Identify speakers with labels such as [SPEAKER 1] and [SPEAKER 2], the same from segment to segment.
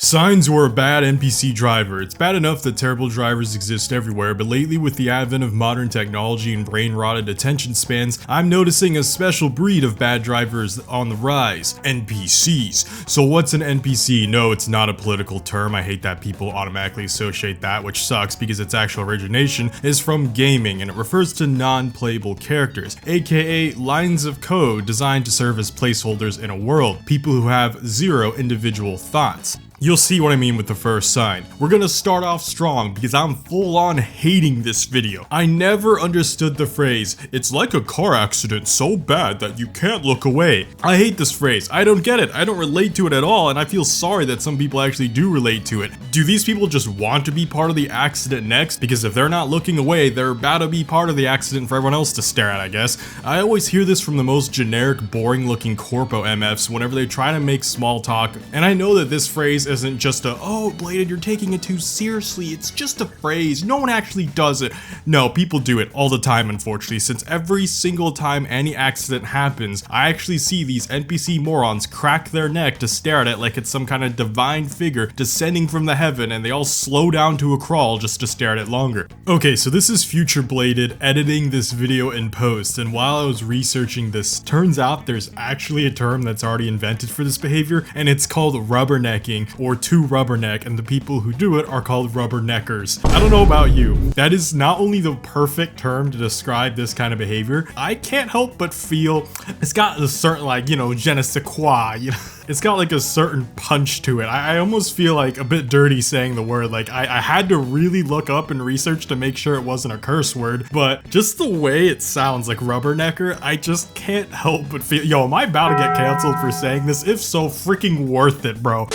[SPEAKER 1] Signs or a bad NPC driver. It's bad enough that terrible drivers exist everywhere, but lately with the advent of modern technology and brain-rotted attention spans, I'm noticing a special breed of bad drivers on the rise. NPCs. So what's an NPC? No, it's not a political term. I hate that people automatically associate that, which sucks because its actual origination is from gaming and it refers to non-playable characters, aka lines of code designed to serve as placeholders in a world, people who have zero individual thoughts. You'll see what I mean with the first sign. We're gonna start off strong because I'm full on hating this video. I never understood the phrase, "It's like a car accident so bad that you can't look away." I hate this phrase. I don't get it. I don't relate to it at all, and I feel sorry that some people actually do relate to it. Do these people just want to be part of the accident next? Because if they're not looking away, they're about to be part of the accident for everyone else to stare at, I guess. I always hear this from the most generic, boring looking corpo MFs whenever they try to make small talk, and I know that this phrase isn't just a, "Oh, Bladed, you're taking it too seriously. It's just a phrase. No one actually does it." No, people do it all the time, unfortunately, since every single time any accident happens, I actually see these NPC morons crack their neck to stare at it like it's some kind of divine figure descending from the heaven, and they all slow down to a crawl just to stare at it longer. Okay, so this is Future Bladed editing this video in post, and while I was researching this, turns out there's actually a term that's already invented for this behavior, and it's called rubbernecking, or to rubberneck, and the people who do it are called rubberneckers. I don't know about you, that is not only the perfect term to describe this kind of behavior, I can't help but feel it's got a certain, like, you know, je ne sais quoi, you know? It's got like a certain punch to it. I almost feel like a bit dirty saying the word. Like I had to really look up and research to make sure it wasn't a curse word, but just the way it sounds, like rubbernecker, I just can't help but feel, yo, am I about to get canceled for saying this? If so, freaking worth it, bro.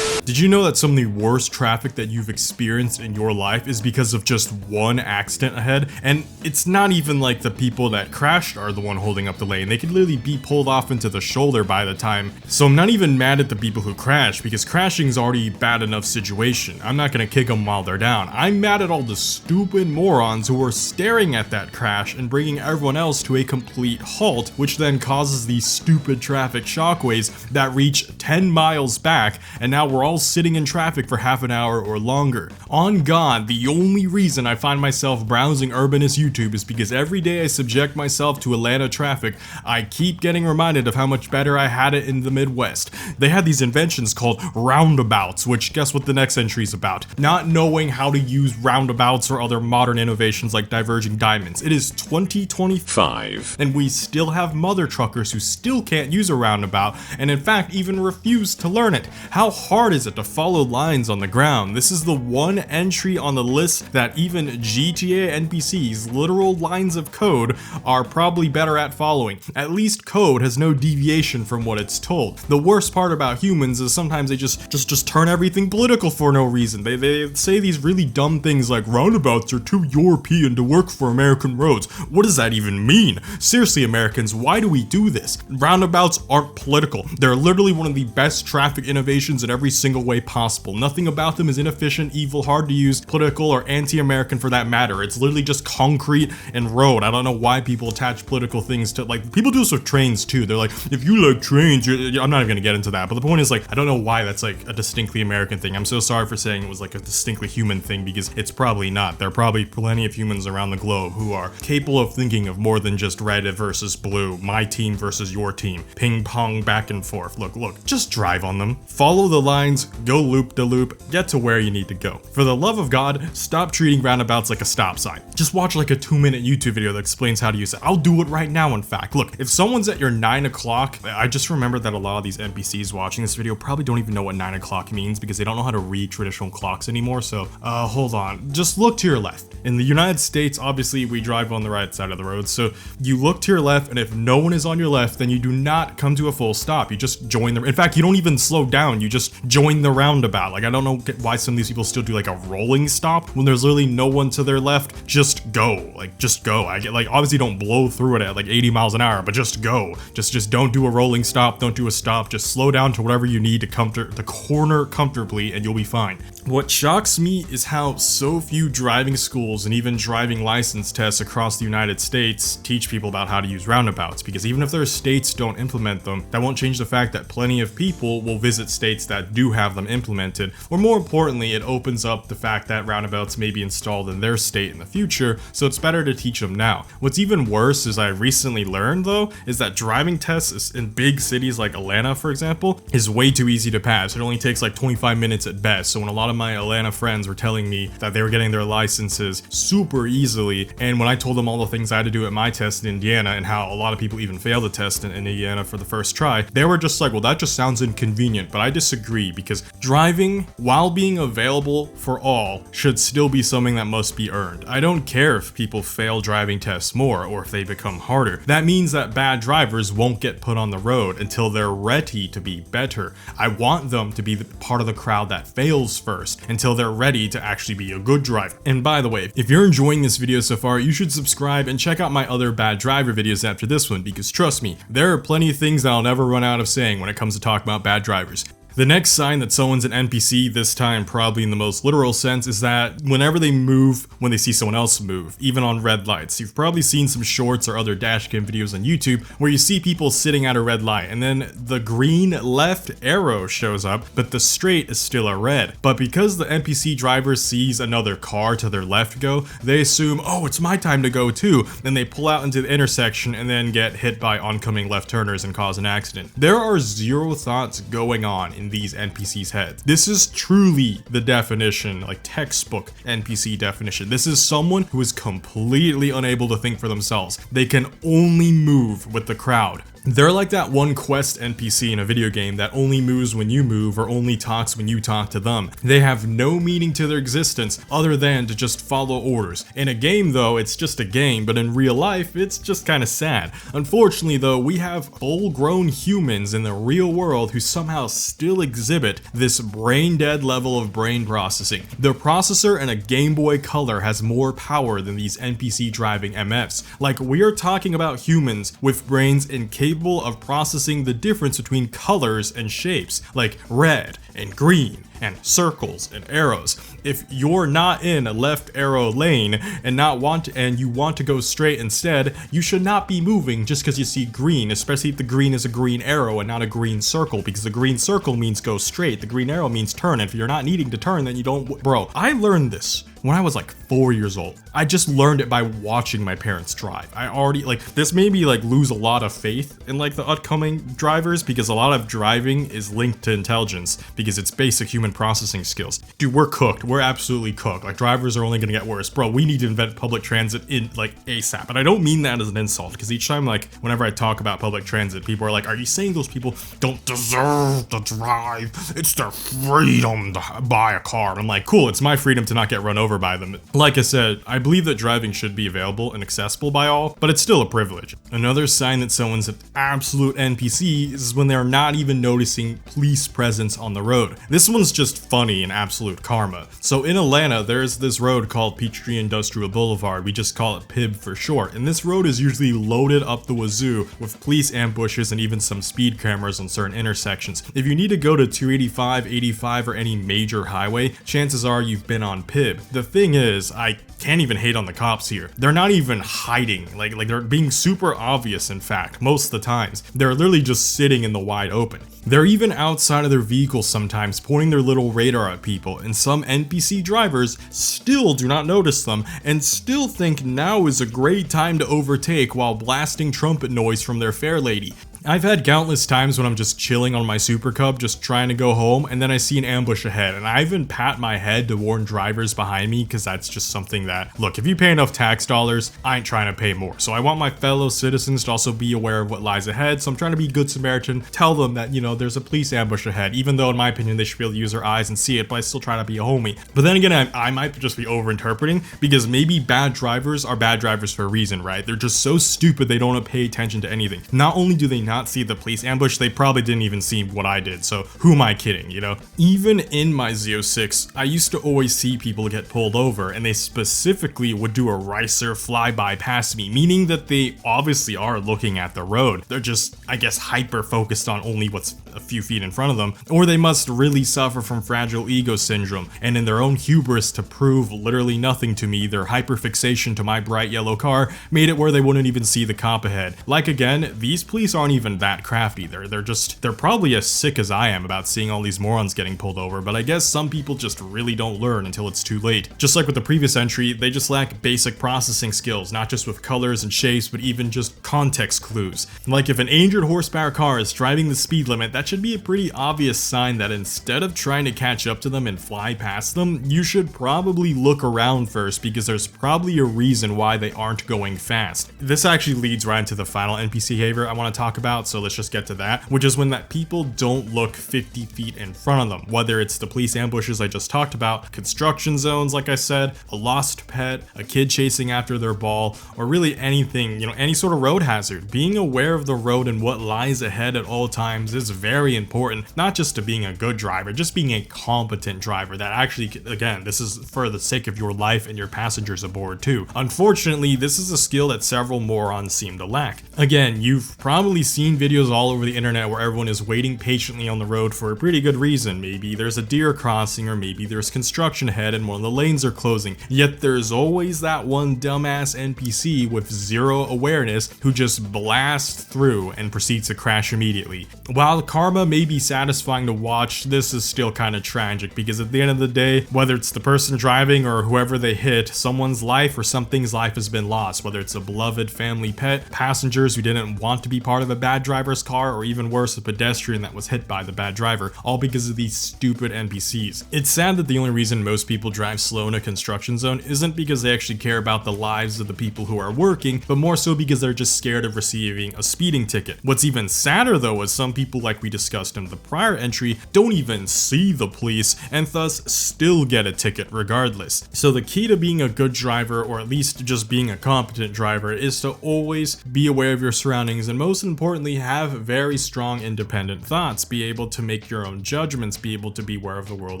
[SPEAKER 1] Did you know that some of the worst traffic that you've experienced in your life is because of just one accident ahead? And it's not even like the people that crashed are the one holding up the lane. They could literally be pulled off into the shoulder by the time. So I'm not even mad at the people who crash, because crashing is already a bad enough situation. I'm not gonna kick them while they're down. I'm mad at all the stupid morons who are staring at that crash and bringing everyone else to a complete halt, which then causes these stupid traffic shockwaves that reach 10 miles back, and now we're all sitting in traffic for half an hour or longer. On God, the only reason I find myself browsing urbanist YouTube is because every day I subject myself to Atlanta traffic, I keep getting reminded of how much better I had it in the Midwest. They had these inventions called roundabouts, which guess what the next entry is about? Not knowing how to use roundabouts or other modern innovations like diverging diamonds. It is 2025, and we still have mother truckers who still can't use a roundabout, and in fact even refuse to learn it. How hard is it to follow lines on the ground? This is the one entry on the list that even GTA NPCs, literal lines of code, are probably better at following. At least code has no deviation from what it's told. The worst part about humans is sometimes they just turn everything political for no reason. They say these really dumb things like roundabouts are too European to work for American roads. What does that even mean? Seriously, Americans, why do we do this? Roundabouts aren't political. They're literally one of the best traffic innovations in every single way possible. Nothing about them is inefficient, evil, hard to use, political, or anti-American for that matter. It's literally just concrete and road. I don't know why people attach political things to, like, people do this with trains too. They're like, if you like trains, I'm not even gonna get into that, but the point is, like, I don't know why that's like a distinctly American thing. I'm so sorry for saying it was like a distinctly human thing, because it's probably not. There are probably plenty of humans around the globe who are capable of thinking of more than just red versus blue, my team versus your team, ping pong back and forth. Look, just drive on them. Follow the lines, go loop de loop, get to where you need to go. For the love of God, stop treating roundabouts like a stop sign. Just watch like a 2-minute YouTube video that explains how to use it. I'll do it right now, in fact. Look, if someone's at your 9 o'clock, I just remember that a lot of these NPCs watching this video probably don't even know what 9 o'clock means because they don't know how to read traditional clocks anymore. So hold on, just look to your left. In the United States, obviously we drive on the right side of the road, so you look to your left, and if no one is on your left, then you do not come to a full stop. You just join the, in fact, you don't even slow down, you just join the roundabout. Like, I don't know why some of these people still do like a rolling stop when there's literally no one to their left. Just go, like, just go. I get, like, obviously don't blow through it at like 80 miles an hour, but just go. Just don't do a rolling stop, don't do a stop, just slow down to whatever you need to come to the corner comfortably and you'll be fine. What shocks me is how so few driving schools and even driving license tests across the United States teach people about how to use roundabouts, because even if their states don't implement them, that won't change the fact that plenty of people will visit states that do have them implemented, or more importantly, it opens up the fact that roundabouts may be installed in their state in the future, so it's better to teach them now. What's even worse, as I recently learned though, is that driving tests in big cities like Atlanta, for example, is way too easy to pass. It only takes like 25 minutes at best, so when a lot of my Atlanta friends were telling me that they were getting their licenses super easily, and when I told them all the things I had to do at my test in Indiana and how a lot of people even fail the test in Indiana for the first try, they were just like, well, that just sounds inconvenient. But I disagree, because driving, while being available for all, should still be something that must be earned. I don't care if people fail driving tests more or if they become harder. That means that bad drivers won't get put on the road until they're ready to be better. I want them to be part of the crowd that fails first, until they're ready to actually be a good driver. And by the way, if you're enjoying this video so far, you should subscribe and check out my other bad driver videos after this one, because trust me, there are plenty of things that I'll never run out of saying when it comes to talking about bad drivers. The next sign that someone's an NPC, this time probably in the most literal sense, is that whenever they move, when they see someone else move, even on red lights. You've probably seen some shorts or other dashcam videos on YouTube where you see people sitting at a red light and then the green left arrow shows up, but the straight is still a red. But because the NPC driver sees another car to their left go, they assume, oh, it's my time to go too. Then they pull out into the intersection and then get hit by oncoming left turners and cause an accident. There are zero thoughts going on in these NPCs' heads. This is truly the definition, like textbook NPC definition. This is someone who is completely unable to think for themselves. They can only move with the crowd. They're like that one quest NPC in a video game that only moves when you move or only talks when you talk to them. They have no meaning to their existence other than to just follow orders. In a game though, it's just a game, but in real life, it's just kind of sad. Unfortunately though, we have full-grown humans in the real world who somehow still exhibit this brain-dead level of brain processing. Their processor in a Game Boy Color has more power than these NPC driving MFs. Like, we are talking about humans with brains incapable of processing the difference between colors and shapes, like red and green and circles and arrows. If you're not in a left arrow lane and you want to go straight instead, you should not be moving just because you see green, especially if the green is a green arrow and not a green circle, because the green circle means go straight, the green arrow means turn, and if you're not needing to turn, then you don't. Bro, I learned this when I was like 4 years old. I just learned it by watching my parents drive. I already, like, this made me like lose a lot of faith in like the upcoming drivers, because a lot of driving is linked to intelligence, because it's basic human processing skills. Dude, we're cooked. We're absolutely cooked. Like, drivers are only gonna get worse. Bro, we need to invent public transit in like ASAP. And I don't mean that as an insult, because each time, like, whenever I talk about public transit, people are like, are you saying those people don't deserve to drive? It's their freedom to buy a car. And I'm like, cool, it's my freedom to not get run over by them. Like I said, I believe that driving should be available and accessible by all, but it's still a privilege. Another sign that someone's an absolute NPC is when they're not even noticing police presence on the road. This one's just funny and absolute karma. So in Atlanta, there's this road called Peachtree Industrial Boulevard. We just call it PIB for short. And this road is usually loaded up the wazoo with police ambushes and even some speed cameras on certain intersections. If you need to go to 285, 85, or any major highway, chances are you've been on PIB. The thing is, I can't even hate on the cops here. They're not even hiding. Like they're being super obvious, in fact, most of the times. They're literally just sitting in the wide open. They're even outside of their vehicles sometimes, pointing their little radar at people, and some NPC drivers still do not notice them and still think now is a great time to overtake while blasting trumpet noise from their fair lady. I've had countless times when I'm just chilling on my Super Cub, just trying to go home, and then I see an ambush ahead, and I even pat my head to warn drivers behind me, because that's just something that, look, if you pay enough tax dollars, I ain't trying to pay more. So I want my fellow citizens to also be aware of what lies ahead, so I'm trying to be a good Samaritan, tell them that, you know, there's a police ambush ahead, even though in my opinion they should be able to use their eyes and see it, but I still try to be a homie. But then again, I might just be overinterpreting, because maybe bad drivers are bad drivers for a reason, right? They're just so stupid they don't pay attention to anything. Not only do they not see the police ambush, they probably didn't even see what I did, so who am I kidding, you know? Even in my Z06, I used to always see people get pulled over, and they specifically would do a ricer flyby past me, meaning that they obviously are looking at the road. They're just, I guess, hyper focused on only what's a few feet in front of them, or they must really suffer from fragile ego syndrome, and in their own hubris to prove literally nothing to me, their hyperfixation to my bright yellow car made it where they wouldn't even see the cop ahead. Like again, these police aren't even that crafty. They're probably as sick as I am about seeing all these morons getting pulled over, but I guess some people just really don't learn until it's too late. Just like with the previous entry, they just lack basic processing skills, not just with colors and shapes, but even just context clues. Like if an 800 horsepower car is driving the speed limit, that should be a pretty obvious sign that instead of trying to catch up to them and fly past them, you should probably look around first, because there's probably a reason why they aren't going fast. This actually leads right into the final NPC behavior I want to talk about, so let's just get to that, which is when that people don't look 50 feet in front of them, whether it's the police ambushes I just talked about, construction zones like I said, a lost pet, a kid chasing after their ball, or really anything, any sort of road hazard. Being aware of the road and what lies ahead at all times is very important, not just to being a good driver, just being a competent driver that actually, again, this is for the sake of your life and your passengers aboard too. Unfortunately, this is a skill that several morons seem to lack. Again, you've probably seen videos all over the internet where everyone is waiting patiently on the road for a pretty good reason. Maybe there's a deer crossing, or maybe there's construction ahead and one of the lanes are closing. Yet there's always that one dumbass NPC with zero awareness who just blasts through and proceeds to crash immediately. While karma may be satisfying to watch, this is still kind of tragic, because at the end of the day, whether it's the person driving or whoever they hit, someone's life or something's life has been lost, whether it's a beloved family pet, passengers who didn't want to be part of a bad driver's car, or even worse, a pedestrian that was hit by the bad driver, all because of these stupid NPCs. It's sad that the only reason most people drive slow in a construction zone isn't because they actually care about the lives of the people who are working, but more so because they're just scared of receiving a speeding ticket. What's even sadder though is some people, like we discussed in the prior entry, don't even see the police and thus still get a ticket regardless. So the key to being a good driver, or at least just being a competent driver, is to always be aware of your surroundings, and most importantly, have very strong independent thoughts. Be able to make your own judgments, be able to be aware of the world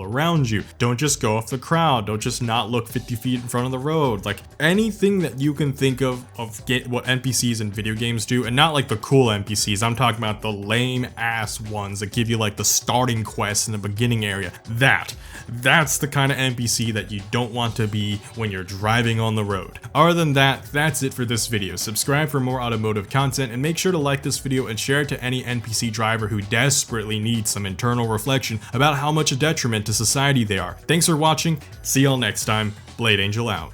[SPEAKER 1] around you. Don't just go off the crowd, don't just not look 50 feet in front of the road. Like anything that you can think of what NPCs in video games do, and not like the cool NPCs, I'm talking about the lame ass ones that give you like the starting quest in the beginning area. That's the kind of NPC that you don't want to be when you're driving on the road. Other than that, that's it for this video. Subscribe for more automotive content, and make sure to like this video and share it to any NPC driver who desperately needs some internal reflection about how much a detriment to society they are. Thanks for watching, see y'all next time, Blade Angel out.